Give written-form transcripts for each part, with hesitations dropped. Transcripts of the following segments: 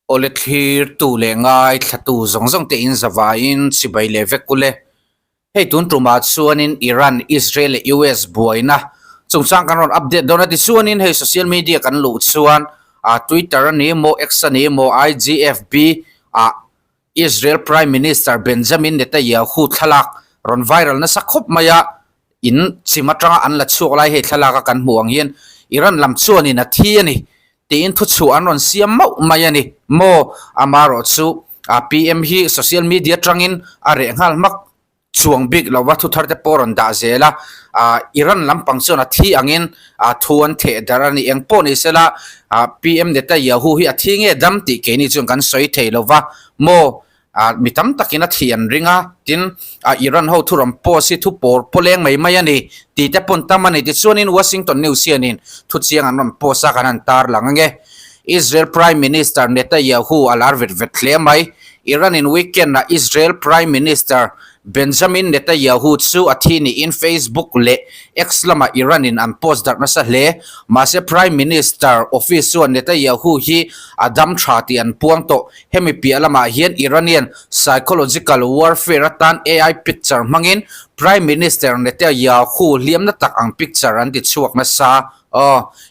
ole thlir tu le ngai thatu zong te in zawain sibai le vekule hei tun truma chuanin Iran Israel US buaina chungchang kan ron update dona ti chuanin hei social media kan lu chuan Twitter ani mo X ani mo IGFB Israel Prime Minister Benjamin Netanyahu thlak ron viral na sakhop maya in chimatra an la chuk lai hei thlaka kan muang hian Iran lam chuanin a thi ani tiin thu chu an ron siam mau mayani mo amaro chu PM hi social media trangin are ngal mak chuang big lawa thu tharte poron da zela Iran lampang chona thi angin thuan the darani engpo ni sela PM Netanyahu hi athinge dam ti ke ni chung kan soi thei lova mo mitam takina thian ringa tin Iran ho thuram po si thu por poleng mai mayani ti te pon tamani ti chuanin Washington News hianin thu chiang an po sa kanan tar langange Israel Prime Minister Netanyahu alarvit vetle mai Iran in weekend na Israel Prime Minister Benjamin Netanyahu chu athini in Facebook le X lama Iran in an post dar na sa hle ma se Prime Minister office chu Netanyahu hi adam thati an puang to hemi pi lama hian Iranian psychological warfare tan AI picture mangin Prime Minister Netanyahu liam na tak ang picture an ti chuak na sa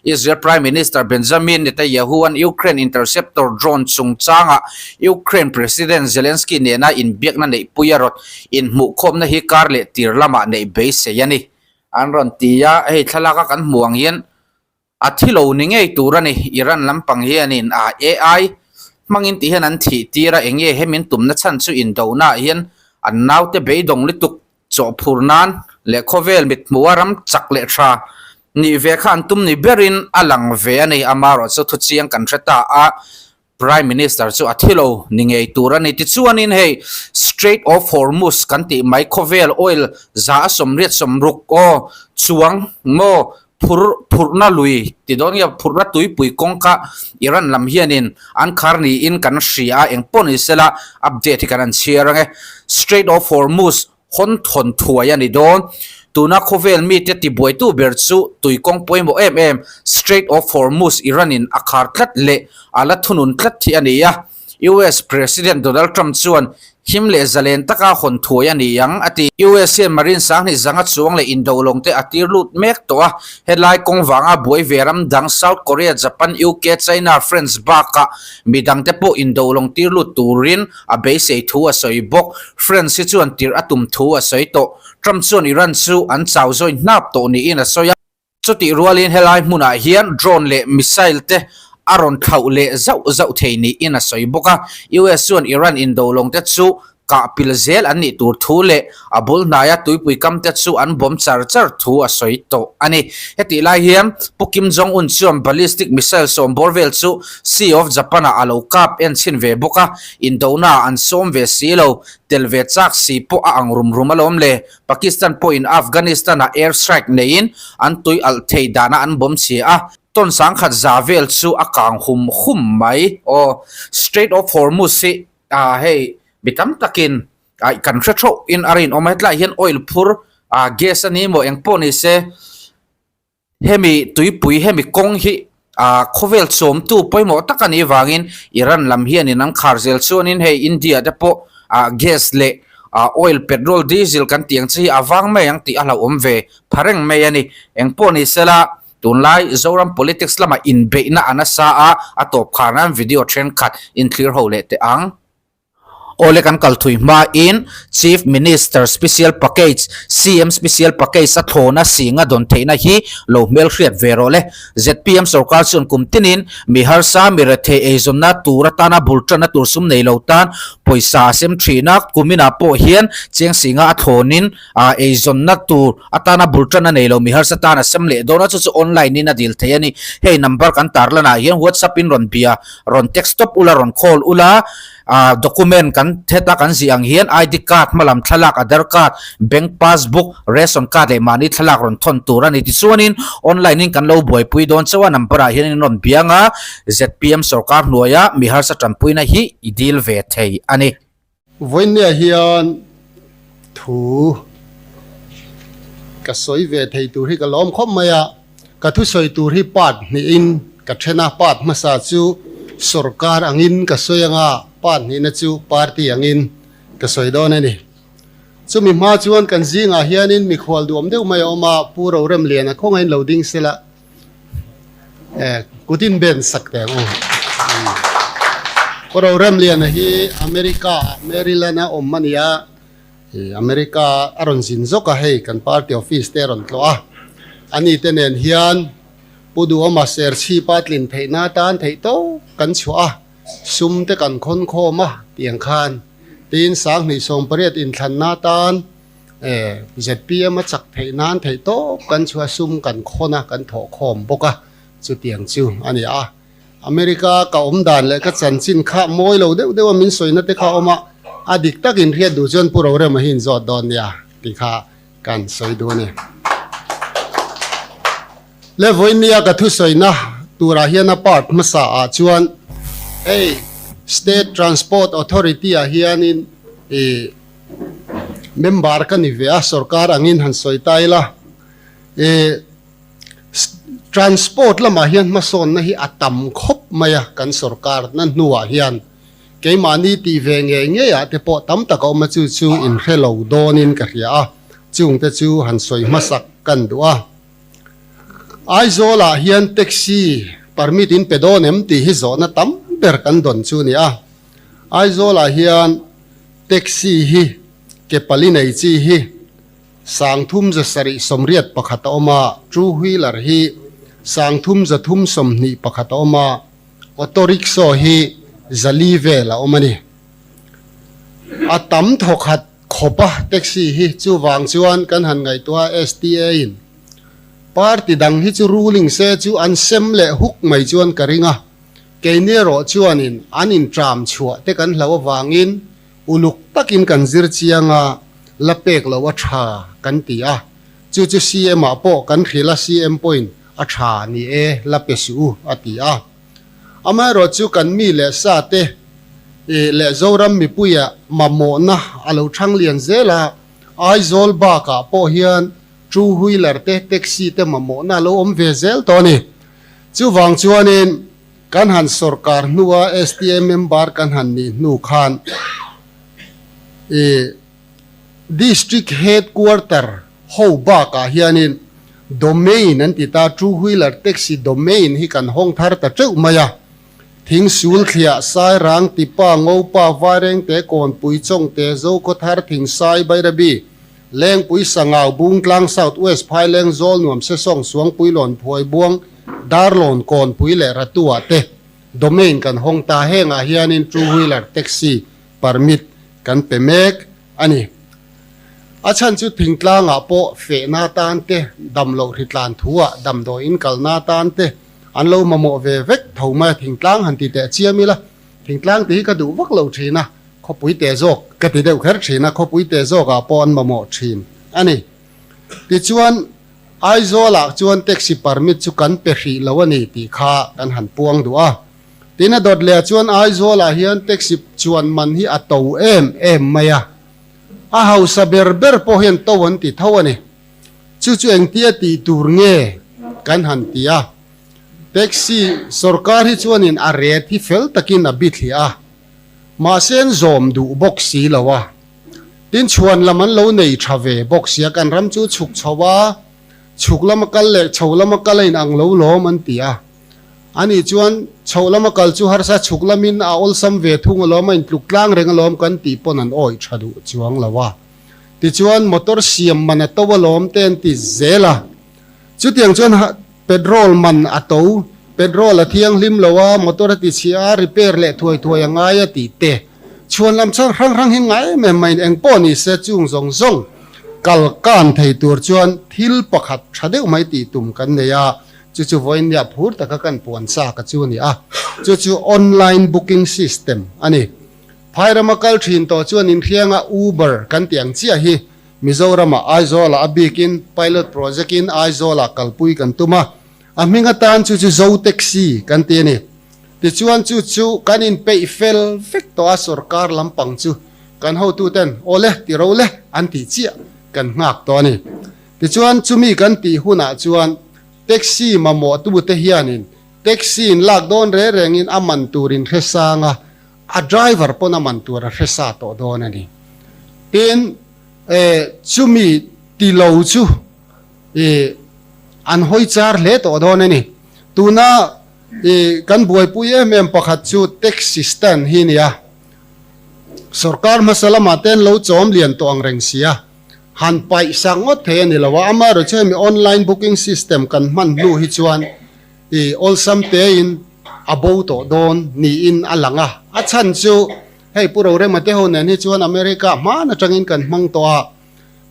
Israel Prime Minister Benjamin Netanyahu an Ukraine interceptor drone chungchanga Ukraine President Zelensky ne na in biak na nei puyarot in mu khom na hi kar le tir lama nei base yani anron tia hei thlaka kan muang hian athilo ni ngei turani Iran lampang hianin AI mangin ti hian an thi tira enge hemin tumna chan chu in dona hian an naute beidong lituk cho phurnan le khovel mit muaram chak le tha ni ve khan tum ni berin alang ve ani amaro chu thu chiang kan thata Prime Minister chu athilo ni ngei turani ti chuanin hei Strait of Hormuz kan ti mai khovel oil za somriat somruk chuang mo phurna lui ti don ya phurna tui pui kongka Iran lam hianin an kharni in kan shria engponi sela update kan chiarange Strait of Hormuz hon thon thuaya ni don tuna khovel mi te ti boi tu ber chu tui kong poimo Strait of Hormuz Iranin akhar tlat le ala thunun tlat thi ania US President Donald Trump chuan himle zalen taka hon thuaya ni yang ati US Marine sang ni zanga chuang le indolong te atir lut mek to headline kong wanga boi veram dang South Korea Japan UK China France baka midang te po indolong tir lut turin a base thu a soibok France chuan tir atum thu a soito Trump chuan Iran chu an chaw zoi nap to ni in a soya chuti rualin helai muna hian drone le missile te aron thau le zau thei ni in a soiboka US chuan Iran indolong te chu ka pilzel an ni tur thu le abul naya tuipui kam te chu an bom char thu a soito ani heti lai hiam Kim Jong Un chuan ballistic missile som borvel chu Sea of Japan alo kap en chin ve boka indona an som ve silo telve chak si po ang rum alom le Pakistan po in Afghanistan air strike nein an tui al thei dana an bom chi ton sang khat zavel chu akang hum mai Strait of Hormuz si hey bitam takin kan thro in arin ometla hian oil phur gas ani mo engpo ni se hemi tuipui hemi kong hi khovel chom tu poimo takani wangin Iran lam hian in ang kharzel chuanin hei India te po gas le oil petrol diesel kan tiang chi awang mai ang ti ala omve phareng mai ani engpo ni sela tunlai zoram politics lama in be na anasa atop khanan video trend cut in clear hole te ang ole kan kalthui ma in Chief Minister Special Package CM Special Package athona singa don theina hi lo mel khriat verole ZPM sarkar chun kumtinin mihar sa mirathe ezomna turatana bultana tursum nei lotan poisa sem thina kumina po hian cheng singa athonin ezomna tur atana bultana nei lo mihar sa tana semle dona chu online ni na dil theyani hey number kan tarlana hian WhatsApp in ron bia ron text stop ula ron call ula document kan theta kan siang hian ID card malam thlak Aadhaar card bank passbook ration card le mani thlak ron thon turani ti chuanin online in kan lo boi pui don chawa number hian ron bianga ZPM sarkar nuaya mihar sa tampuina hi idil ve thei ani voinia hian thu ka soi ve thei tur hi ka lawm khom maya ka thu soi tur hi pat ni in ka thena pat masa chu sarkar angin ka soyanga pan ni na chu party angin ka soidon ani chumi ma chuan kan zinga hianin mi khwal duam deuh mai oma puro rem lian a khongain loading sela kutin ben sakte o puro rem lian hi America Maryland a omania America aron zin zoka hei kan party office te ron tloa ani tenen hian pudu oma ser chi patlin thei na tan thei to kan chua sum te kan khon khoma tiang khan tin sang ni som pariat in thlan na tan zpm a chak thei nan thei to kan chua sum kan khona kan tho khom boka chu tiang chu ani a America ka dan le ka chan chin kha moi lo deuh min soina te kha oma adik takin riat du chon puro re ma hin zot don ya ti kha kan soi du ni le voinia ka thu soina tura hiana part masa a chuan state transport authority a hianin member ka ni ve a sarkar angin han soi taila transport lama hian ma son na hi atam khop maya kan sarkar nan nuwa hian keimani ti ve nge ya te po tam ta ko ma chu chu in hello donin ka ria chung te chu han soi masak kan duwa aizola hian taxi permit in pedonem ti hi zona tam ber kan don chu ni aizola hian taxi hi ke palinei chi hi sangthum za sari somriat pakhat oma two wheeler hi sangthum za thum somni pakhat oma auto rickshaw hi zalive la omani atam thokhat khopa taxi hi chu wang chuan kan han ngai tua STA in party dang hi chu ruling se chu an sem le huk mai chuan karinga keinero chuanin anin tram chua te kan hlo wangin uluk takin kan zir chianga lapek lo a tha kan tia chu CM a po kan khila CM point a tha ni lapesu atia amaro chu kan mi le sa te le zoram mi puya mamo na alo thang lian zela aizol ba ka po hian two wheeler te taxi te mamo na lo om ve zel to ni chu wang chuanin kan han sarkar nuwa STM member kan han ni nu khan district headquarter ho ba ka hianin domain an ti ta two wheeler taxi domain hi kan hong thar ta cheu maya thing sul khia sai rang ti pa ngo pa wareng te kon pui chong te zo ko thar thing sai bai rabi leng pui sangau bung tlang south west phai leng zol nuam se song suang pui lon phoi buang dar lon kon pui le ratua te domain kan hong ta henga hianin two wheeler taxi permit kan pe mek ani achan chu thingtlang a po fe na tan te dam lo ritlan thuwa dam do in kal na tan te an lo mamo ve vek thoma thingtlang han ti te chiamila thingtlang ti ka du vak lo thina kho pui te jok ka ti deuh kher thina kho pui te jok a pon mamo thin ani ti chuan aizola chuan taxi permit chu kan pe hri lo ani ti kha kan han puang duwa tina dot le chuan aizola hian taxi chuan man hi ato em maya a hausa berber po hian to wan ti thawani chu eng tia ti tur nge kan han tia taxi sarkar hi chuanin a ret hi fel takin a bithia ma sen zom du box si lawa tin chuan laman lo nei thave box ya kan ram chu chuk chawa chuklama kal le cholama kalain ang lo lom an tia ani chuan cholama kal chu har sa chuklamin a ol sam ve thung lo main tluklang reng lom kan ti pon an oi thadu chuang lawa ti chuan motor siam mana to lom ten ti zela chu tiang chuan petrol man ato petrol a thiang lim lawa motor ti chia repair le thoi anga ya ti te chuan lam chang rang hin ngai me main eng poni se chung zong zong kal kan thei tur chuan thil pakhat thadeu mai ti tum kan neya chu voin ya phur ta ka kan pon sa ka chu ni chu online booking system ani phairamakal thin to chuan in thianga uber kan tiang chia hi Mizoram aizola abikin pilot project in aizola kalpui kan tuma aminga tan chu zo taxi kan ti ni ti chuan chu kan in pay fel fek to a sarkar lampang chu kan ho tu ten ole ti ro le an ti chia kan ngak to ni ti chuan chumi kan ti huna chuan taxi mamo tu te hianin taxi in lak don reng in aman turin resanga a driver pon aman tur resa to don ani tin chumi tilo chu an hoi char le to don ani tuna kan buai puye mem pakhat chu taxi stand hi nia sarkar masala maten lo chom lian to ang reng sia han pai sangot the ni lawa ama ro che mi online booking system kan man lu hi chuan all samte in abo to don ni in alanga a chan chu hei puro re mate ho nen hi chuan america ma na tangin kan mang to a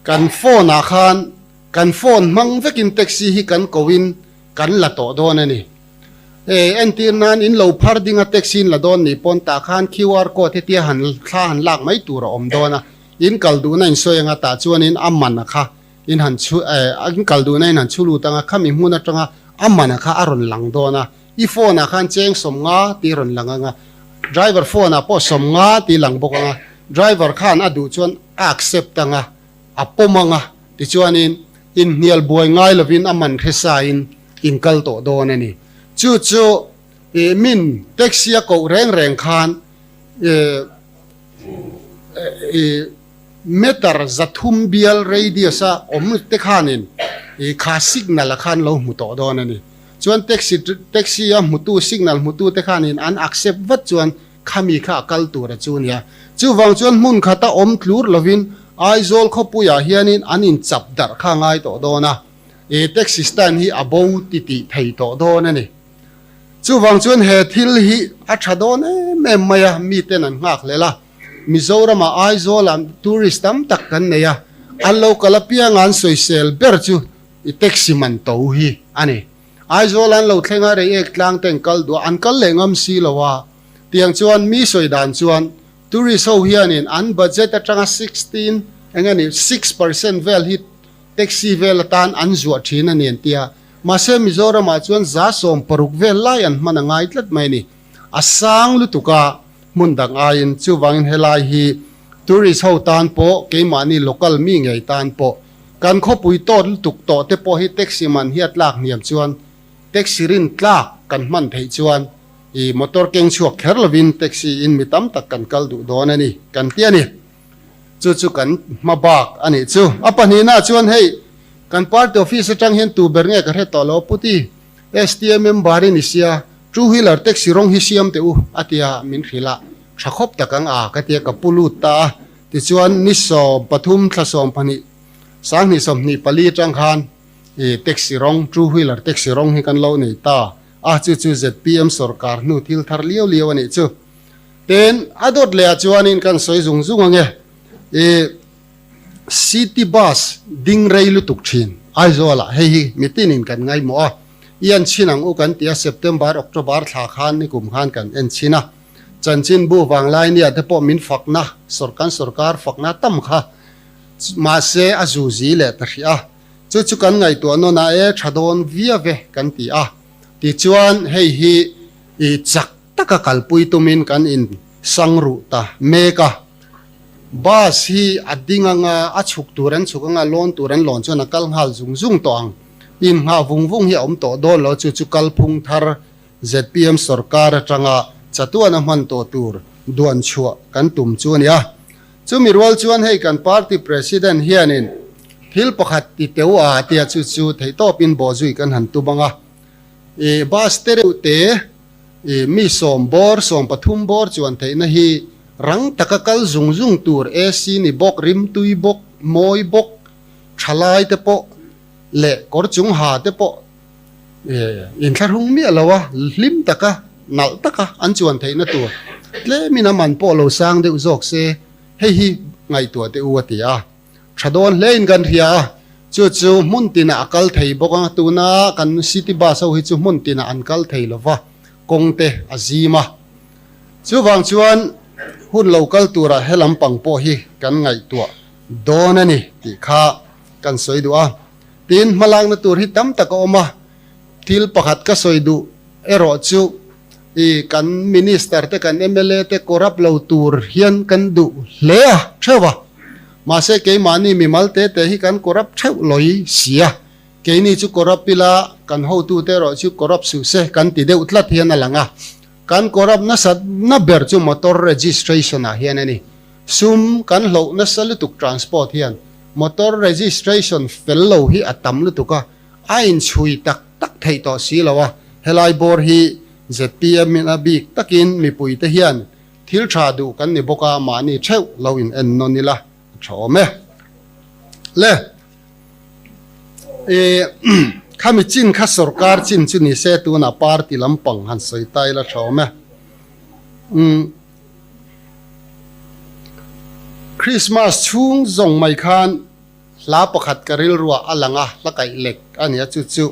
kan phone a khan kan phone mang vekin taxi hi kan kowin kan la to don ani entir nan in lo phar dinga taxi la don ni pon ta khan QR code ti han kha han lak mai tur om dona in kaldu na in soyanga ta chuan in amman kha in han chu in kaldu na in han chulu tanga khami hmuna tanga amman kha aron lang dona I phone a khan cheng som nga ti ron langanga driver phone a po som nga ti lang bokanga driver khan adu chuan accept tanga apomanga ti chuan in nial boy ngai lovin aman thesa in kal to don ani chu min taxi a ko reng khan meter zathum bial radius a om te khanin kha signal a khan lo mu to don ani chuan taxi a mutu signal mutu te khanin an accept wat chuan khami kha kal tur a chu nia chu wang chuan mun khata om thlur lovin aizol khopuya hianin anin chap dar kha ngai to dona taxi stand hi abo ti thei to don ani chu wang chuan he thil hi a thadon mem maya mi ten an ngak lela Mizoram aizol am tourist am tak kan neya allo kalapia ngan Sawisel ber chu I taxi man to hi ani aizol an lo thlenga re ek tlang teng kal do an kal lengam si lawa tiang chuan mi soidan chuan tourist ho hianin an budget atanga 16 engani 6% vel hit taxi vel tan an zuwa thin ani tia mase Mizoram a chuan za som paruk vel lai an manangai tlat mai ni asang lutuka mundang ain chu wangin helai hi tourist ho tan po ke mani local mi ngei tan po kan kho pui to tuk to te po hi taxi man hiat lak niam chuan taxi rin tlak kan man thei chuan motor keng chuak kherlovin taxi in mitam tak kan kal du don ani kan tiani chu kan mabak ani chu apani na chuan hei kan party office atang hen tu bernge ka he to lo puti STMM barin isia two wheeler taxi rong hi siam te u atia min khila thakop takang a katia kapulu ta ti chuan ni so pathum thlasom phani sang ni som ni pali tang khan taxi rong two wheeler taxi rong hi kan lo nei ta a chu ZPM sarkar nu thil thar liaw ani chu ten adot le chuan in kan soi zung ange city bus ding reilu tuk thin aizola hei mitin in kan ngai mo a ian chinang u kan tia September October thla khan ni kum khan kan en china chanchin bu wanglai ni ate po min fakna sarkar fakna tam kha ma se azuzi le ta ria chu kan ngai to no na thadon via ve kan ti a ti chuan hei hi chak taka kalpui tumin kan in sangru ta meka bas hi adinganga achuk turan chukanga lon turan lon chona kal nghal zung tong in nga vung hi om to do lo chu kalphung thar ZPM sarkar atanga chatuana man to tur duan chua kan tum chu nia chu mirwal chuan hei kan party president hianin thil pakhat ti tewa tia chu thei to pin bo zui kan han tu banga bas tere te mi som pathum bor chuan thei na hi rang takakal zung tur AC ni bok rim tui bok moi bok thalai te po le kor chungah te po in tharung mi alawa lim taka nal taka an chuan theina tu tle mina man po lo sang de uzok se hei hi ngai tu te uatia thadon lein gan ria chu muntina akal thei boka tuna kan city bus ho hi chu muntina ankal thei lova kongte azima chu wang chuan hun local tura helam pang po hi kan ngai tu donani ti kha kan soidua tin malang na tur hi tam taka oma thil pakhat ka soidu ero chu kan minister te kan MLA te korap lo tur hian kan du lea thewa ma se ke mani mi mal te hi kan korap theu loi sia ke ni chu corrupt pila kan ho tu te ro chu corrupt su se kan ti deuh tlat hian alanga kan corrupt na sat na ber chu motor registration a hian ani sum kan hlo na salutuk transport hian motor registration fellow hi atam lutuka ain chui tak tak thei to si lawa helai bor hi ZPM in abik takin mi pui te hian thil tha du kan ni boka mani theu loin en nonila thome le khami chin kha sarkar chin chu ni se tu na party lampang han soi tai la thome Christmas chung zong mai khan la pakhat karil ruwa alanga lakai lek ania chu chu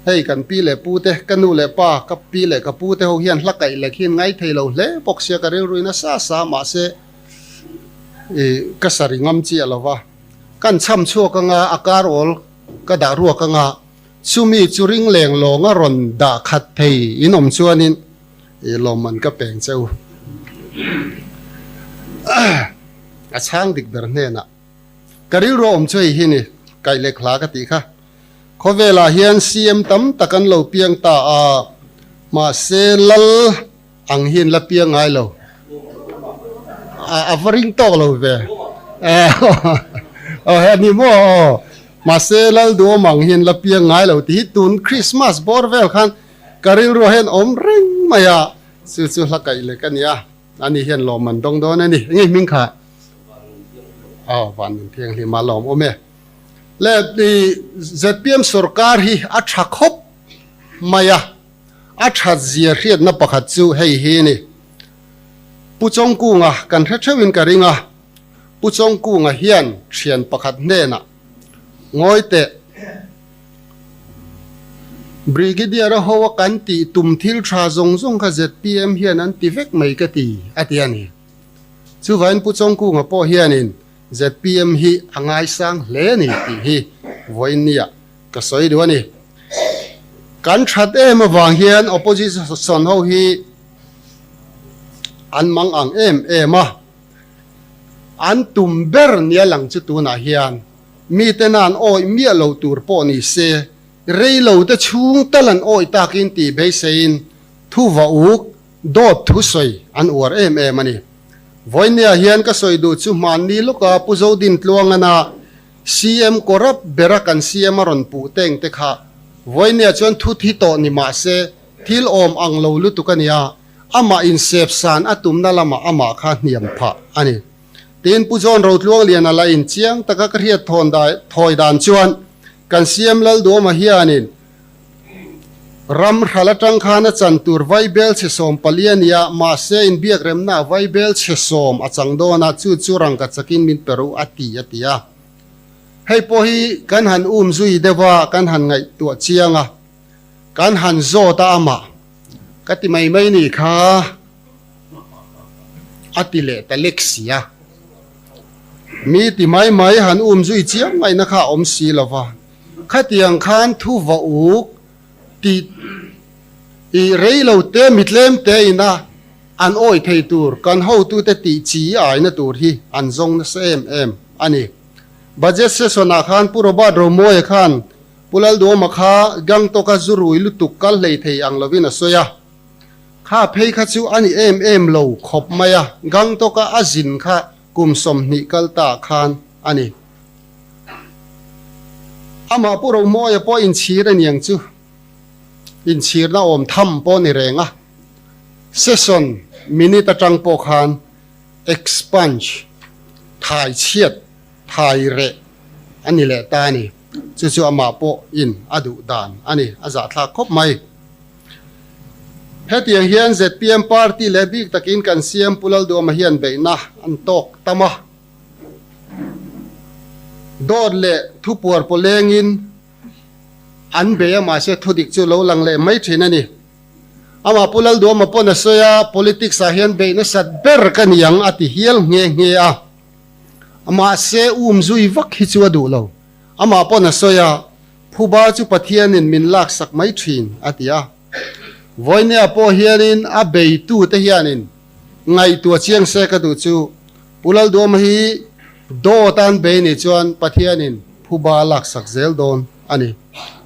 hei kan pi le pu te kanu le pa ka pi le ka pu te ho hian lakai lek hin ngai theilo hle poksia karil ruina sa sa ma se ka saringam chi alawa kan cham chu ka nga akar ol ka da ruwa ka nga chumi churing leng longa ron da khat thei inom chuanin loman ka peng cheu a chang dik ber hne na karil ro om chei hi ni kai lek hla ka ti kha khovela hian CM tam takan lo piang ta a ma se lal ang hin la piang ai lo a varing to lo ve he ni mo ma se lal do mang hin la piang ai lo ti tun Christmas bor vel khan karil ro hen om reng maya chu chu hla kai le kan ya ani hian lo man dong don ani ngi ming kha van thiang hi ma lawm ome le di ZPM sarkar hi atha khop maya atha ziah riat na pakhat chu hei hi ni puchong ku nga kan tha thewin ka ringa puchong ku nga hian thian pakhat hne na ngoi te brigadier ho kan ti tum thil tha zong zong kha ZPM hian an ti vek mai ka ti atiani chu vain puchong ku nga po hianin ZPM hi angai sang hle ni ti hi voinia ka soi do ni kan that em awang hian opposition ho hi an mang ang ema an tum ber nia lang chu tu na hian mi tenan oi mi lo tur po ni se rei lo te chung talan oi takin ti be sein thu wa uk dot thu soi an or ani voinia hian ka soi du chu man ni loka puzo din tluang ana CM corrupt berakan CM ron pu teng te kha voinia chon thu thi to ni ma se thil om ang lo lu tu kania ama in sep san atum na lama ama kha hniam pha ani tin puzon ro tluang lian ala in chiang taka ka riat thon dai thoi dan chuan kan CM lal do ma hianin ram khalatang khana chan tur vaibel che som paliania ma se in biak remna vaibel che som achang do na chu churang ka chakin min peru atia hei po hi kan han zui dewa kan han ngai tu chianga kan han zo ta ama kati mai ni kha atile ta leksia mi ti mai han zui chiang ngai na kha om si lova khatiang khan thu wa uk ti i reilo te mitlem te ina an oi thei tur kan ho tu te ti chi ai na tur hi an zong na sem ani budget se sona khan puro ba ro moy khan pulal do makha gang to ka zurui lu tu kal lei thei ang lovina soya kha phei kha chu ani lo khop maya gang to ka azin kha kum som ni kal ta khan ani ama puro moy po in chir aniang chu in chir na om tham po ni renga session minute atang po khan expunge thai chiat thai re ani le ta ni chu ama po in adu dan ani aza thla khop mai hetiang hian ZPM party le big takin kan CM pulal do ma hian be na an tok tama dor le thu por po lengin an be ma se thudik chu lo lang le mai thina ni ama pulal do ma pona soya politics a hian be na sat ber kan yang ati hial nge a ama se zui vak hi chu adu lo ama pona soya phuba chu pathian in min lak sak mai thin atia voinia po hianin a be tu te hianin ngai tu chiang se ka du chu pulal do ma hi do tan be ni chuan pathian in phuba lak sak zel don ani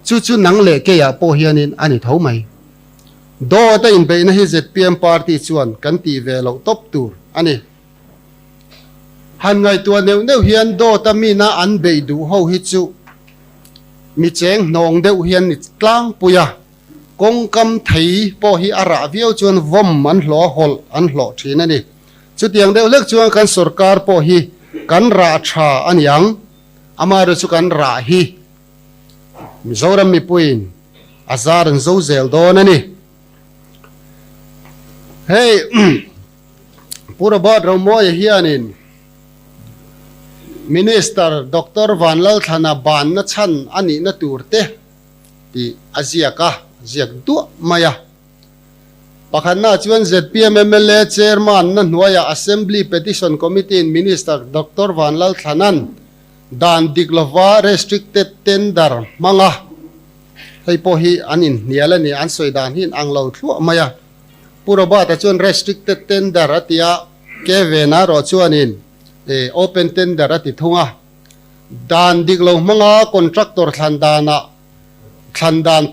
chu nang le ke ya po hianin ani tho mai do ta in be na hi ZPM party chuan kan ti ve lo top tur ani han ngai tua neu hian do ta mi na an be du ho hi chu mi cheng nong deuh hian ni tlang puya kong kam thei po hi ara viau chuan vom an hlo hol an hlo thin ani chu tiang deuh lek chuan kan sarkar po hi kan ra tha an yang ama ro chu kan ra hi mizoram mi puin azar an zo zel don ani hey pura ba ro mo hianin Minister Dr. Van Lal thana ban na chan ani na turte ti aziaka ziak du maya pakhat na chuan ZPM MLA chairman na hnuaya Assembly Petition Committee in Minister Dr. Van Lal thanan dan diklova restricted tender manga hei po hi anin niala ni an soi dan hin anglo thlu maya pura ba ta chuan restricted tender atia ke vena ro chuanin open tender ati thunga dan diklo manga contractor thandan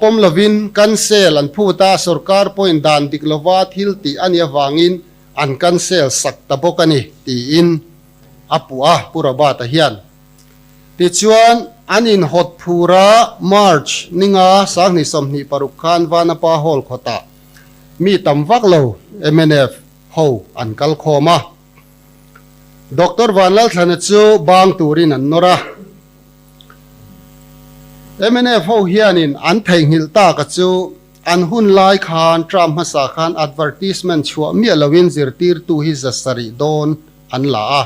pom lovin cancel an phuta sarkar point dan diklova thil ti ania wangin an cancel sakta bokani ti in apua pura ba ta hian ti chuan anin hot phura march ninga sangni somni parukhan wana pa hol khota mi tamwak lo MNF ho an kal khoma Dr. Van Lal thana chu bang turin an nora MNF ho hianin an theih hil ta ka chu an hun lai khan tram hasa khan advertisement chua mi alawin zirtir tu hi zasari don an la a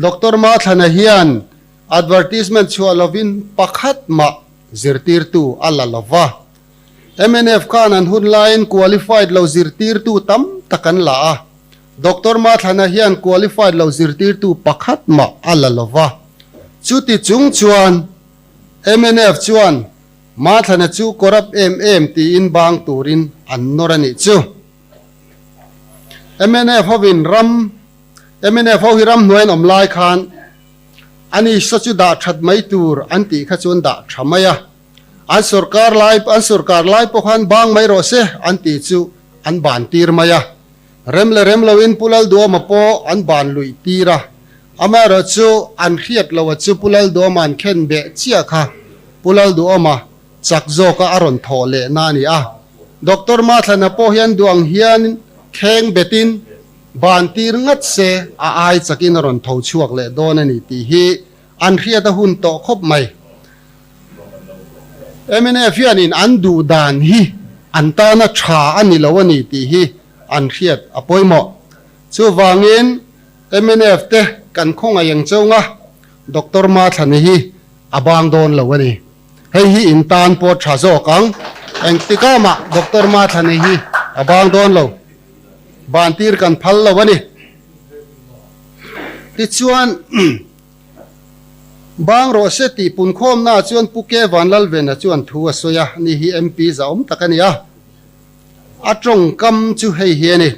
Dr. ma thana hian advertisement chua lovin pakhat ma zirtir tu ala lova MNF khan an hun line qualified lo zirtir tu tam takan la a Dr. ma thana hian qualified lo zirtir tu pakhat ma ala lova chuti chung chuan MNF chuan ma thana chu corrupt ti in bang turin an norani chu MNF ho hiram noin omlai khan ani sachu da that mai tur anti kha chun da thamaya an sarkar lai pokhan bang mai ro se anti chu an ban tir maya remlo in pulal do ma po an ban lui tira ama ro chu an khiat lo chu pulal do man khen be chia kha pulal do ma chak zo ka aron thole na ni a Dr. ma thana po hian duang hian kheng betin ban tir ngat se a ai chakin ron tho chuak le don ani ti hi an khiat a hun to khop mai MNF hianin an du dan hi an ta na tha ani lo ani ti hi an khiat apoimo chu wangin MNF te kan khonga yang chunga Dr. ma thani hi abang don lo ani hei hi in tan po tha zo kang eng tikama Dr. ma thani hi abang don lo ban tir kan phal lo ani ti chuan bang ro se ti pun khom na chuan puke Van Lal vena chuan thu asoya ni hi MP za takania atong kam chu hei hiani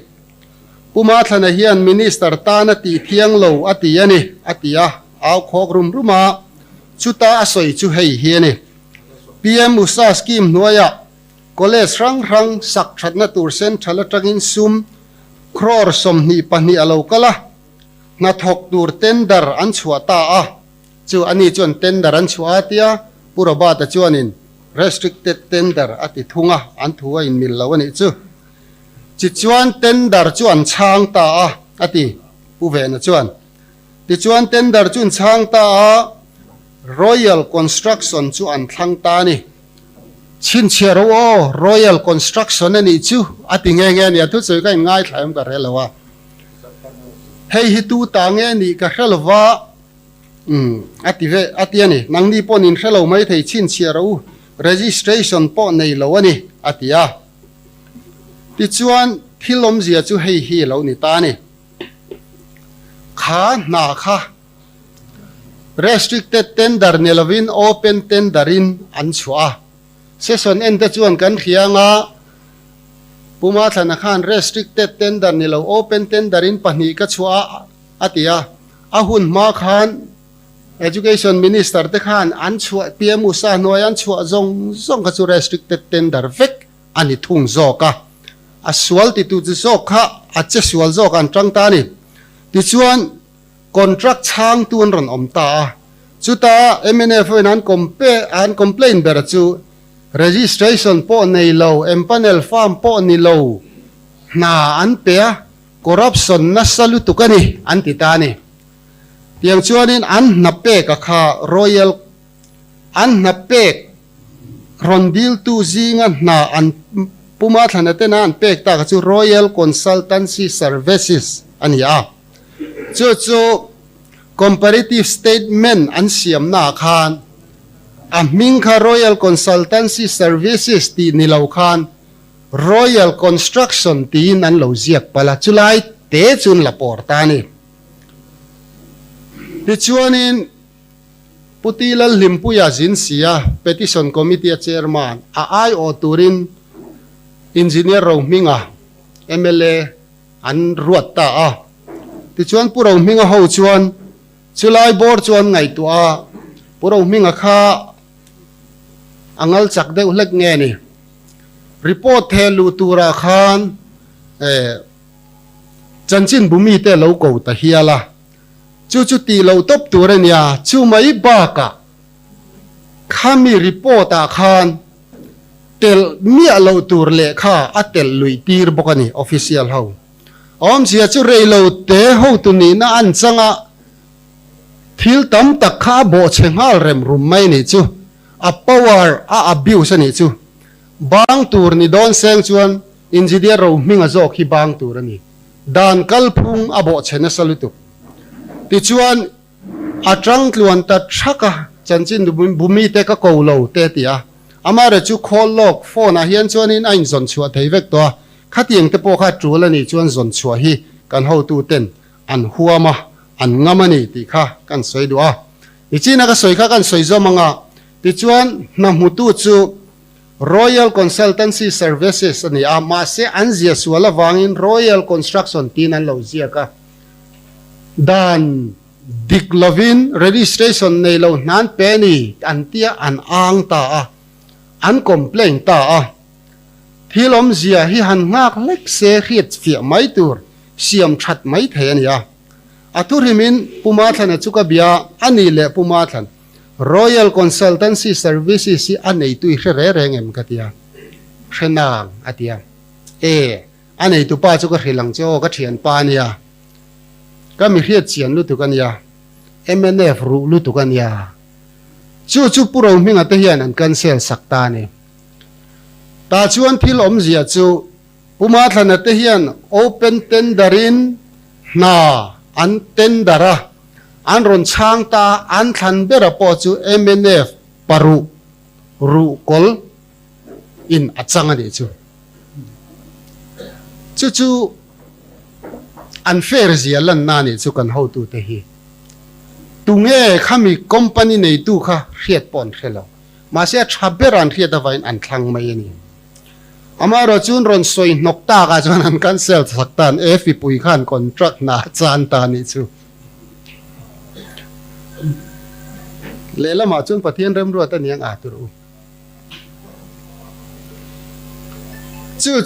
puma thana hian minister tana ti thiang lo ati ani atia aw khok ruma chuta asoi chu hei hiani PM usa scheme noya college rang sak thatna tur sen thala tangin sum crore somni pani alo kala na thok tur tender an chuata a chu ani chon tender an chuatia pura ba ta chuanin restricted tender ati thunga an thuwa in mil lawani chu chi chuan tender chuan chang ta a ati u ve na chuan ti chuan tender chun chang ta a Royal Construction chu an thlang ta ni chin chero Royal Construction ani chu ati nge ni athu choi ka ngai thlaim ka relawa hei hi tu ta nge ni ka relawa ati ani nangni ponin hello mai thei chin chero registration po nei lo ani atia ti chuan thilom zia chu hei hi lo ni ta ni kha na kha restricted tender nelovin open tenderin an chua session end chuan kan khianga puma thana khan restricted tender nilo open tenderin pani ka chua atia ahun ma khan education minister te khan an chua PMU sa noi an chua zong ka chu restricted tender vek ani thung zoka a sual ti tu chu zokha a che sual zok an tang ta ni ti chuan contract chang tuan ron om ta chuta MNF an complain ber chu registration po nei lo empanel farm po ni lo na an pe corruption na salutu kani an ti ta ni tiang chuanin an na pe ka kha royal an na pe rondil tu zinga na an puma thana te na an pe ta ka chu royal consultancy services ani a chu comparative statement an siam na khan a ming kha royal consultancy services ti nilau khan royal construction tin an lo ziak pala chulai te chun la por ta ni ti chuanin putilal limpuya jin sia petition committee chairman a IO turin engineer ro minga MLA an ruat ta a ti chuan puro minga ho chuan chulai board chuan ngai tu a puro minga kha angal chak de ulek nge ni report thelu tura khan chanchin bumi te lo ko ta hiala chu ti lo top tura nia chu mai ba ka khami report a khan tel mi lo tur le kha atel lui tir bokani official ho om sia chu rei lo te ho tu ni na an changa thil tam tak kha bo chengal rem rum mai ni chu a power a abuse ni chu bang tur ni don seng chuan engineer ro minga zo khi bang tur ani dan kalphung abo chena salutu ti chuan atang tluan ta thaka chanchin bumi te ka ko lo te tia amara chu khol lok phone a hian chuan in ain zon chua thei vek to khatiang te po kha trula ni chuan zon chua hi kan ho tu ten an huama an ngamani ti kha kan soi dua ichina ka soi kha kan soi zo manga ti chuan na mutu chu royal consultancy services ani ama se anzia suala wangin royal construction tin an lo zia ka dan declavin registration nei lo nan penny antia an ang ta a an complain ta a thilom zia hi han ngak lek se khiat fia mai tur siam that mai thenia aturimin puma thana chuka bia ani le puma than royal consultancy services si anei tu re rengem katia khenang atia anei tu pa chu ka khilang cho ka thian pa nia ka mi khiat chian lu tu kan ya MNF ru lu tu kan ya chu puro minga te hian an cancel sakta ni ta chuan thil om zia chu puma thana te hian open tenderin na an tendera an ron chang ta an than bera po chu MNF paru ru kol in achanga ni chu unfair zia lan na ni chu kan ho tu te hi tunge khami company nei tu kha riat pon khelo ma se thaberan riat avain an thlang mai ni amaro chun ron soi nokta ka chuan an cancel saktan fi pui khan contract na chan ta ni chu lela ma chun pathian rem ro ta niang a tur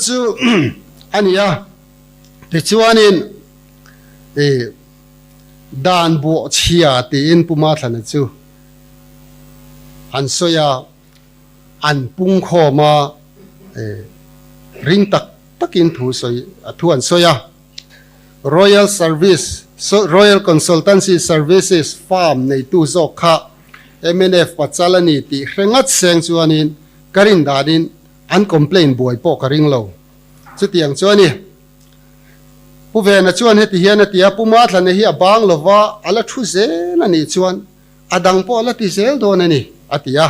chu ania ti chuanin dan bo chiah ti in puma thana chu an soya an pung kho ma ring takin thu soi thu an soya royal service royal consultancy services farm nei tu zo kha MNF pachalani ti hrengat seng chuanin karin dadin an complain boy po karing lo chu tiang chuani pu ve na chuan heti hian atia puma thlan hi abang lova ala thu zel ani chuan adang po ala ti zel don ani atia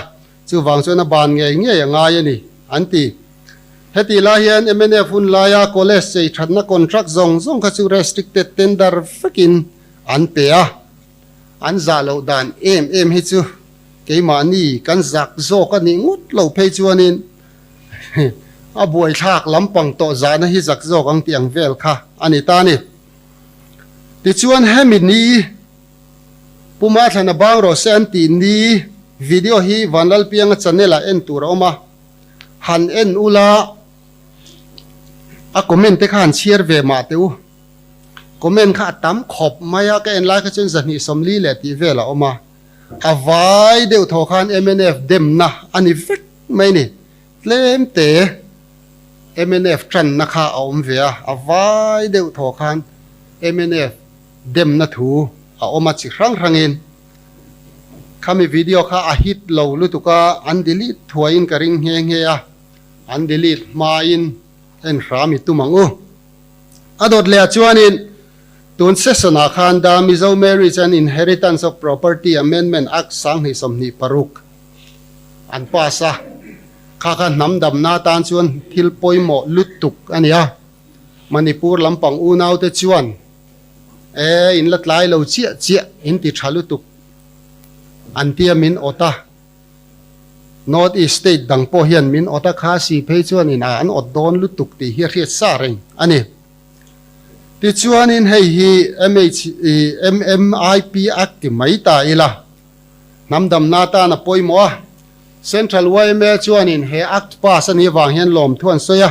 chu wang chuan a ban nge nge anga yani anti heti la hian MNF un laya college sei thatna contract zong kha chu restricted tender fakin an pe a an za lo dan em hi chu keimani kan zak zo ka ni ngut lo phei chuanin a buai thak lampang to zana hi zak zo ang tiang vel kha ani ta ni ti chuan hemi ni puma thana bang ro se an ti ni video hi vanlal pianga channel a en tur oma han en ula a comment te khan share ve ma teu comment kha tam khop maya ka en lai kha chen zani somli le ti vela oma avai deu tho khan MNF dem na ani vek mai ni tlem te MNF tran na kha om ve a avai deu tho khan MNF dem na thu a oma chi rang rangin khami video kha a hit lo lu tuka an delete thuain ka ring he he a an delete ma in en rami tumangu adot le chuanin tun sesona khan da mizo marriage and inheritance of property amendment act sang ni somni paruk an pasa kha kha nam dam na tan chuan thil poimo lutuk ania manipur lampang unau te chuan in lat lai lo chia chia in ti thalutuk antia min ota north east state dang po hian min ota kha si phei chuan in an ot don lutuk ti hi riat sa reng ani ti chuan in hei hi MMIP act ti mai ta ila namdam na ta na poimo a central YMA chuan in he act pass ani wang hian lawm thuan soya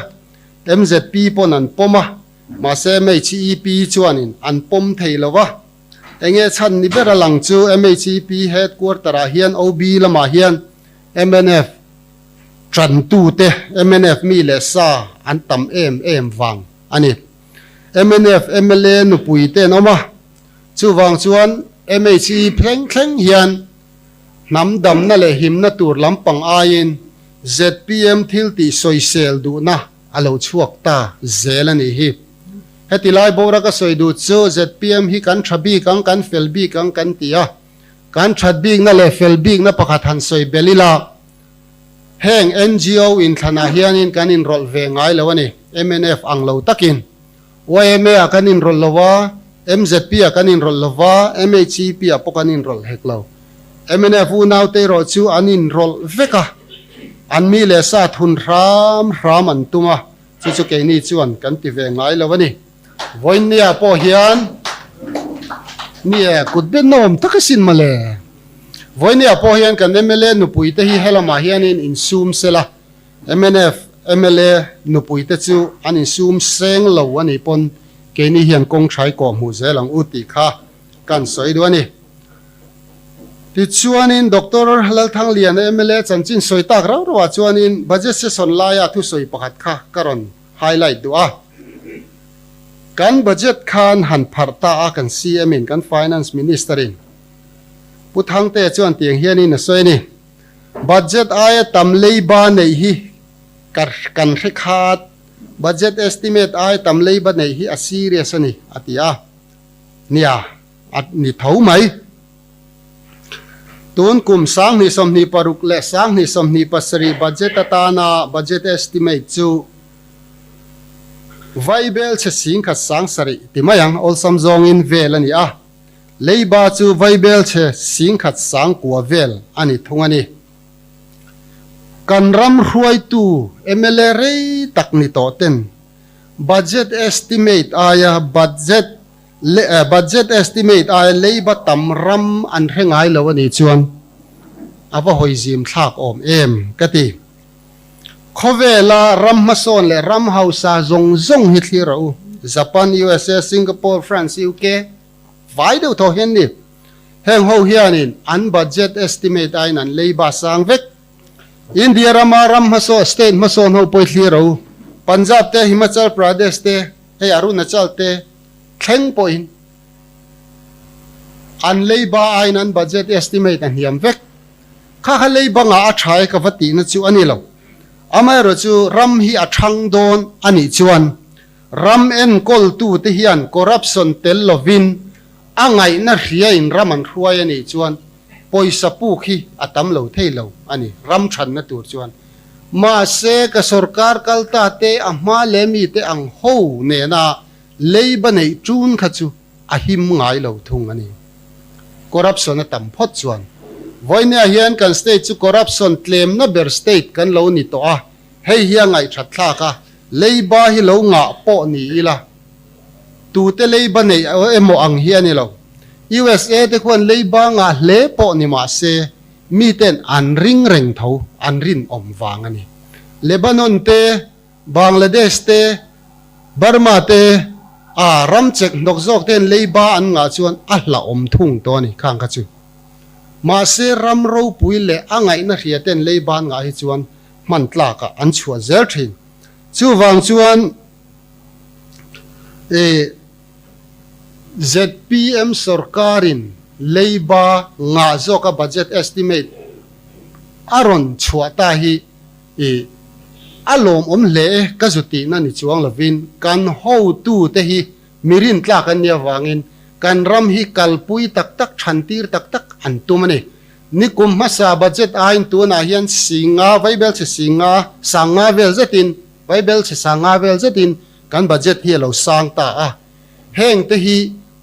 MZP pon an poma ma se mei chi EP chuan in an pom thei lowa enge chan ni bera lang chu MHCP headquarter a hian OB lama hian MNF tran tute MNF mi le sa an tam em wang ani MNF MLA nu pui te noma chu wang chuan MHC phleng hian nam dam na le him na tur lampang ain ZPM thil ti Sawisel duhna alo chuak ta zelani hi heti lai bora ka soi du chu ZPM hi kan thabi kan felbi kan tia kan thatbi na le felbi na pakhat han soi belila heng NGO in thana hianin kan in rol ve ngai lawani MNF ang lo takin YMA kan in rol lawa MZP kan in rol lawa MHCP apokan in rol heklo MNF unaw te ro chu anin rol veka an mi le sa thun ram an tuma chu ke ni chuan kan ti ve ngai lawani voin nia po hian nia kutben nom takasin male voin nia po hian kan MLA nu puite hi helama hian in zoom sela MNF MLA nu puite chu an in zoom seng lo ani pon ke ni hian kong thai ko mu zelang uti kha kan soi do ani ti chuanin doctor halal thang lian MLA chanchin soi tak raw raw chuanin budget session la ya thu soi pakhat kha karon highlight do a kan budget khan han pharta a kan CM in kan finance minister in puthang te chuan tiang hian in soi ni budget aya tam leiba nei hi kan rekhat budget estimate aya tam leiba nei hi a serious ani atia nia at ni thau mai tun kum sang ni som ni paruk le sang ni som ni pasari budget atana budget estimate chu Vaibel che sing khat sang sari timayang ol samjong in vel ani a leiba chu vaibel che sing khat sang kwa vel ani thungani kanram hruai tu MLA rei takni to ten budget estimate aya budget estimate aya leiba tamram an rengai lawani chuan ava hoizim thak om em kati Khovela ram mason le ram hausa zong hi thira u Japan USA Singapore France UK vai do tho hen ni heng ho hianin an budget estimate ain an leiba sang vek India rama ram maso state mason ho poi thira u Punjab te Himachal Pradesh te he Arunachal te thleng point an leiba ain an budget estimate an hiam vek kha leiba nga a thai ka vati na chu ani lo amai ro chu ram hi a thang don ani chuan ram en kol tu te hian corruption tel lovin angai na hria in raman hruai ani chuan poisa pu khi atam lo theilo ani ram than na tur chuan ma se ka sarkar kalta te ama lemi te ang ho ne na leiba nei chun kha chu a him ngai lo thung ani corruption na tam phot chuan voinia hian kan state chu corruption claim na ber state kan lo ni to a hei hian ngai thatla ka leiba hi lo nga po ni ila tu te leiba nei emaw ang hian ni lo USA te khuan leiba nga hle po ni ma se mi ten an reng tho an rin om wang ani Lebanon te Bangladesh te Burma te ram chek nok zok ten leiba an nga chuan a hla om thung to ni khang ka chu ma se ram ro pui le angai na hria ten leiban nga hi chuan man tla ka an chua zer thin chu wang chuan ZPM sarkarin leiba nga zoka budget estimate aron chua ta hi alom le ka zuti na ni chuang lovin kan ho tu te hi mirin tla kan nia wangin kan ram hi kalpui tak tak thantir tak tak an tumani ni kum masa budget ain tu na hian singa bible se singa sanga vel zetin bible se sanga vel zetin kan budget hi lo sang ta a heng te hi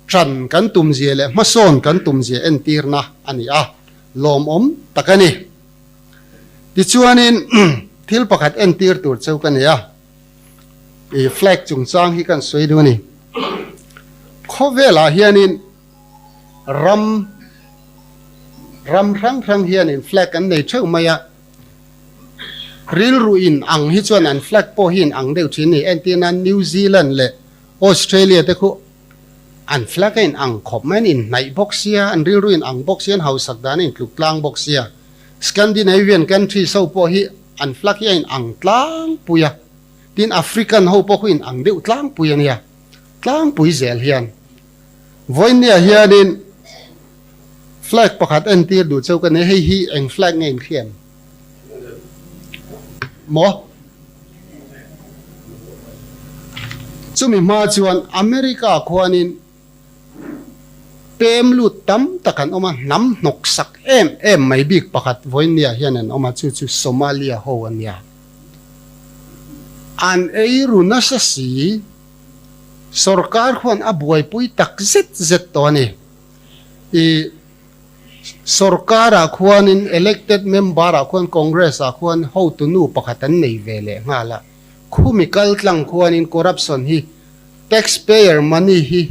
tran kan tum je le mason kan tum je en tirna ani a lom takani ti chuanin thil pakhat en tir tur chau kan ya flag chung chang hi kan soi du ni khovela hianin ram rang hianin flag kan nei theu maya ril ruin ang hi chuan an flag po hin ang deuh thin ni en tin an New Zealand le Australia te khu an flag in ang khop man in nai boxia an ril ruin ang boxian house sak dan in kluk tlang boxia Scandinavian country so po hi an flag in ang tlang puya tin African ho po in ang deuh tlang puya nia tlang pui zel hian voin nia hianin flag pakhat en tir du chau kan hei hi eng flag ngein khiam mo chumi ma chuan America khuanin pem lu tam takan oma nam nok sak em mai big pakhat voin nia hianen oma chu Somalia ho ania an eiru na sa si sarkar khuan abuai pui tak zet to ni sarkara khuanin elected member a khuan congress a khuan ho tu nu pakhatan nei vele ngala khumikal tlang khuanin corruption hi taxpayer money hi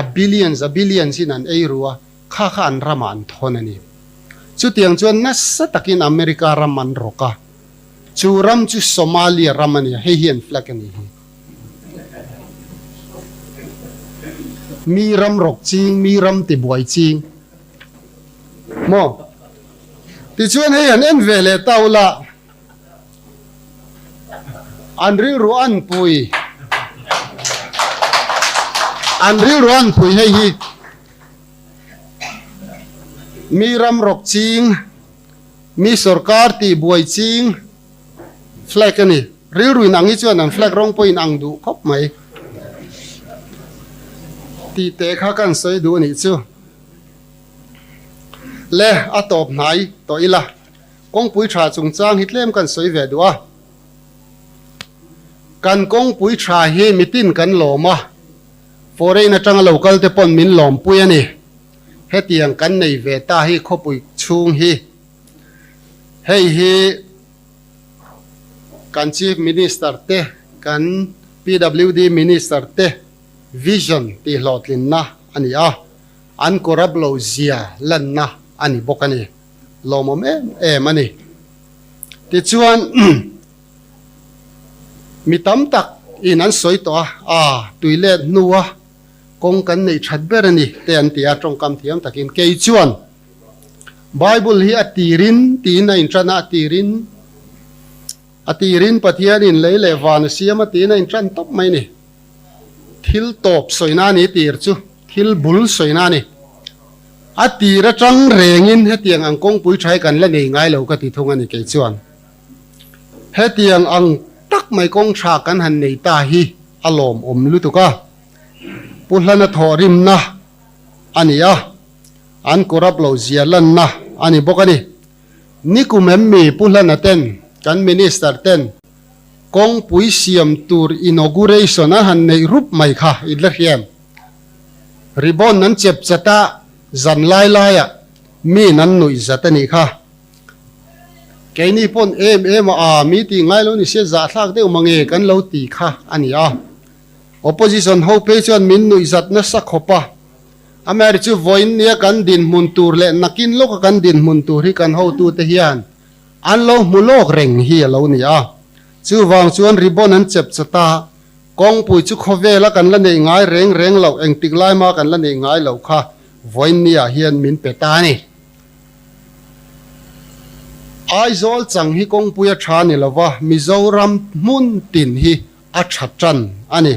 a billions in an eirua kha khan raman thonani chu tiang chuan na satakin America raman roka chu ram chu Somalia ramani hei hian flag ani hi mi ram rok ching mi ram ti buai ching mo ti chuan hei an en vele taula anri ruan pui hei hi mi ram rok ching mi sarkar ti buai ching flag ani ril ruin ang hi chuan an flag rong point ang du khop mai ti te kha kan soi du ni chu le atop nai to ila kong pui tha chung chang hitlem kan soi ve duwa kan kong pui tha hi mitin kan lawm foreign atang local te pon min lawm pui ani hetiang kan nei ve ta hi khopui chung hi hei hi kan chief minister te kan PWD minister te vision ti hlotlin na ani a an korab lo ziah lan na ani bokani lomom ani ti chuan mi tam tak in an soi to tuilet nuwa kong kan nei that ber ani te an tia tong kam thiam takin ke chuan bible hi atirin ti na in trana atirin pathian in leile van siam ti na in tran top mai ni thil top soina ni tir chu thil bul soina ni atira tang rengin hetiang ang kong pui thai kan la nei ngai lo ka ti thong ani ke chuan hetiang ang tak mai kong tha kan han nei ta hi alom lu tu ka puhlana thorim na ania an korap lo zialan na ani bokani nikumem mi puhlana ten kan minister ten kong pui siam tur inauguration a han nei rup mai kha idla hiam ribon nan chep chata zan lai ya mi nan nui zatani kha keini pon em mi ti ngai lo ni se za thlak de umange kan lo ti kha ani a opposition ho pe chuan min nui zat na sak khopa Ameri chu voin nia kan din mun tur le nakin lo kan din mun tur hi kan ho tu te hian an lo mulok reng hi lo ni a chu wang chuan ribon an chep chata kong pui chu khovela kan la nei ngai reng lo eng tik lai ma kan la nei ngai lo kha voin nia hian min peta ni ai zol chang hi kong puya tha ni lawa mizoram mun tin hi a thatan ani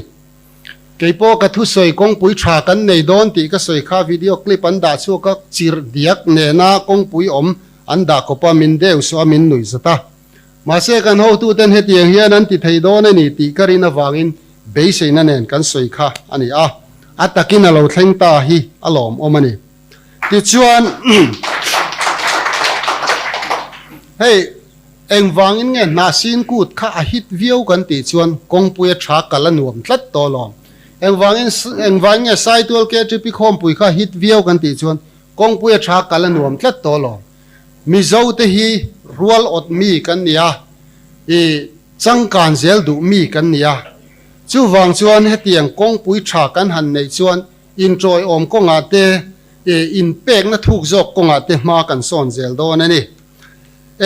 keipo ka thu soi kong pui tha kan nei don ti ka soi kha video clip an da chu ka chir diak ne na kong pui om an da ko pa min deu so min nui zata ma se kan ho tu ten he tiang hian an ti thei don ani ti karina wangin be seina nen kan soi kha ani a atakin alo thleng ta hi alom omani ti chuan hey eng wangin nge na sin kut kha a hit view kan ti chuan kong pui tha kala nuam tlat to lom eng wangin nge sai tual ke tripi khom pui kha hit view kan ti chuan kong pui tha kala nuam tlat to lom mi zo te hi rual ot mi kan nia e changkan zel du mi kan nia chu wang chuan hetiang kong pui tha kan han nei chuan in troi om ko nga te e in pek na thuk jok ko nga te ma kan son zel don ani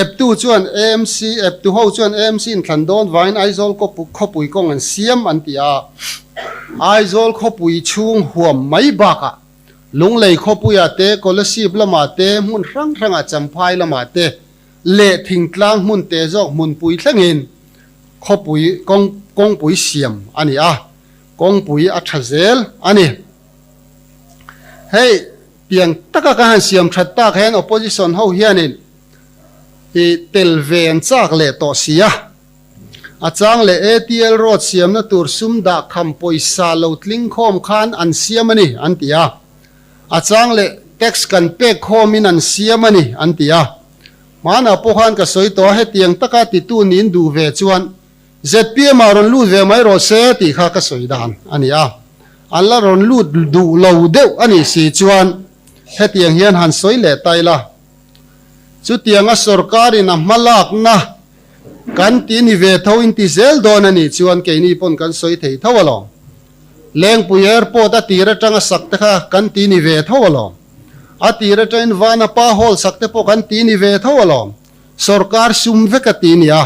F2 chuan AMC F2 ho chuan AMC in thandon vain aizol ko khopui kong an siam an tia aizol khopui chung huam mai baka lunglei khopui ate scholarship lama te mun rang a champhai lama te le thingtlang mun te jok mun pui thlengin khopui kong pui siam ani a kong pui a thazel ani hey piang taka ka han siam thatta khen opposition ho hianin i telven chak le to sia achang le ATL road siam na tur sum da kham poisa lo tling khom khan an siamani an tia achang le tax kan pe khomin an siamani an tia mana po khan ka soi to he tiang taka ti tu nin du ve chuan ZPM ron lu ve mai ro se ti kha ka soi dan ani a alla ron lu du lo deu ani si chuan he tiang hian han soi le taila chu tianga sarkari na malak na kan ti ni ve tho in ti zel don ani chuan ke ni pon kan soi thei thawalo leng pu airport a tira tanga sakta kha kan ti ni ve thawalo a tira train vana pa hol sakte po kan ti ni ve thawalo sarkar sum ve ka ti nia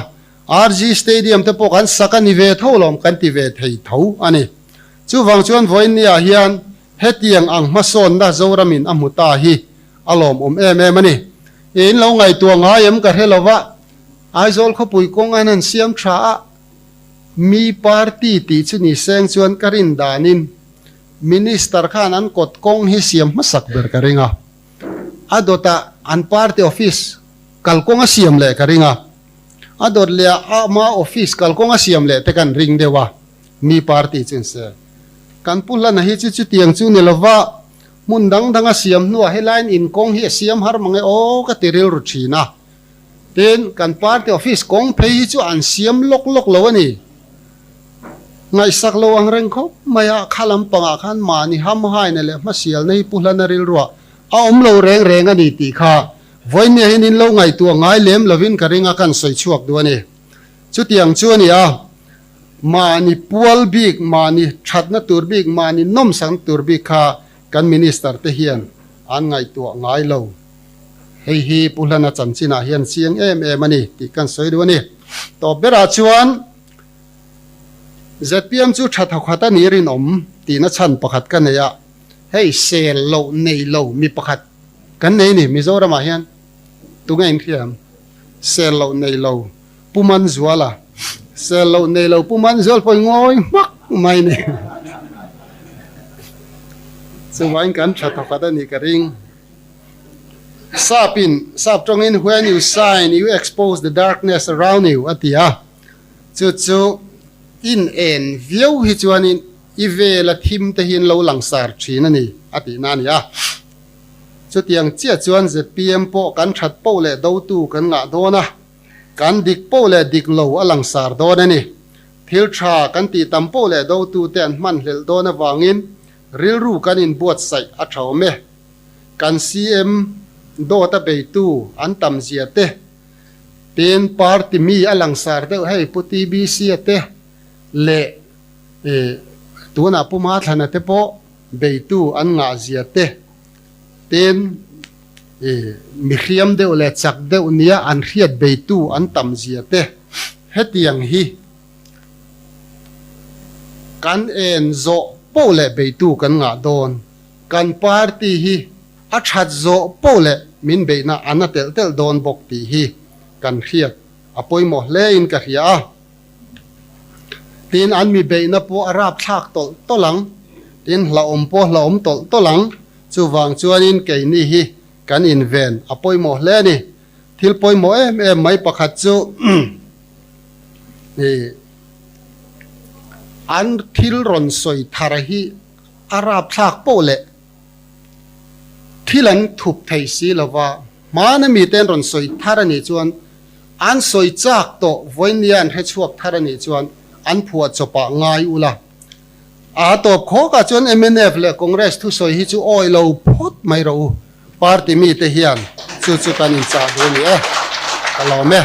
RG stadium te po kan saka ni ve thawlom kan ti ve thei tho ani chu wang chuan voin nia hian hetiang ang mason da zoramin amuta hi alom em ani in lo ngai tua ngai em ka helowa aizol khopui kong anan siam tha mi party ti chu ni seng chuan karin danin minister khan an kot kong hi siam masak ber karinga adota an party office kalkong a siam le karinga adot le ama office kalkong a siam le te kan ring dewa mi party chun se kan pula na hi chu tiang chu ni lova mun dang siam nuwa headline in kong hi siam har mangai o ka tiril ru thina ten kan party office kong phei chu an siam lok lo ani ngai sak lo ang reng kho maya khalam panga khan mani ham hai na le ma sial nei puhlan ril ruwa a om lo reng ani ti kha voin ne hin lo ngai tu ngai lem lovin karinga kan soi chuak du ani chu tiang chu ani a mani pual big mani thatna tur big mani nom sang tur big kha kan minister te hian an ngai tu ngai lo hei hi pulana chanchina hian chiang em ani ti kan soi du ani to bera chuan ZPM chu thatha khata nirin om ti na chan pakhat kan ya hei sel lo nei lo mi pakhat kan nei ni mizoram a hian tunga in khiam sel lo nei lo puman zuala sel lo nei lo puman zual poi ngoi mak mai ni so wain kan thatha khata ni ka ring sap trong in when you sign you expose the darkness around you atia chu in en view hi chuanin ivela thim te hin lo langsar thina ni ati na ni a chu tiang chia chuan ZPM po kan that po le do tu kan nga dona kan dik po le dik lo alangsar dona ni thil tha kan ti tam po le do tu ten man hlel dona wangin ril ru kan in buat sai a thaume kan CM do ta be tu an tam zia te ten party mi alangsar de hei puti BC te le tuna puma thana te po beitu an nga zia te ten mi khiam deuh le chak deuh nia an hriat beitu an tam zia te hetiang hi kan en zo po le beitu kan nga don kan party hi a that zo po le min beina ana tel tel don bok ti hi kan hriat apoi mo le in ka hria tin an mi beina po arap thak tol tolang tin lawm po lawm tol tolang chu wang chuanin ke ni hi kan in ven apoi mo le ni thil poi mo em mai pakhat chu an thil ron soi thar hi arap thak po le thilan thup thei si lawa mana mi ten ron soi thar ani chuan an soi chak to voinian he chuak thar ani chuan an phuat chopa ngai ula a top kho ka chuan MNF le congress thu soi hi chu oi lo phot mai ro party mi te hian chu chu kan in cha do ni kalome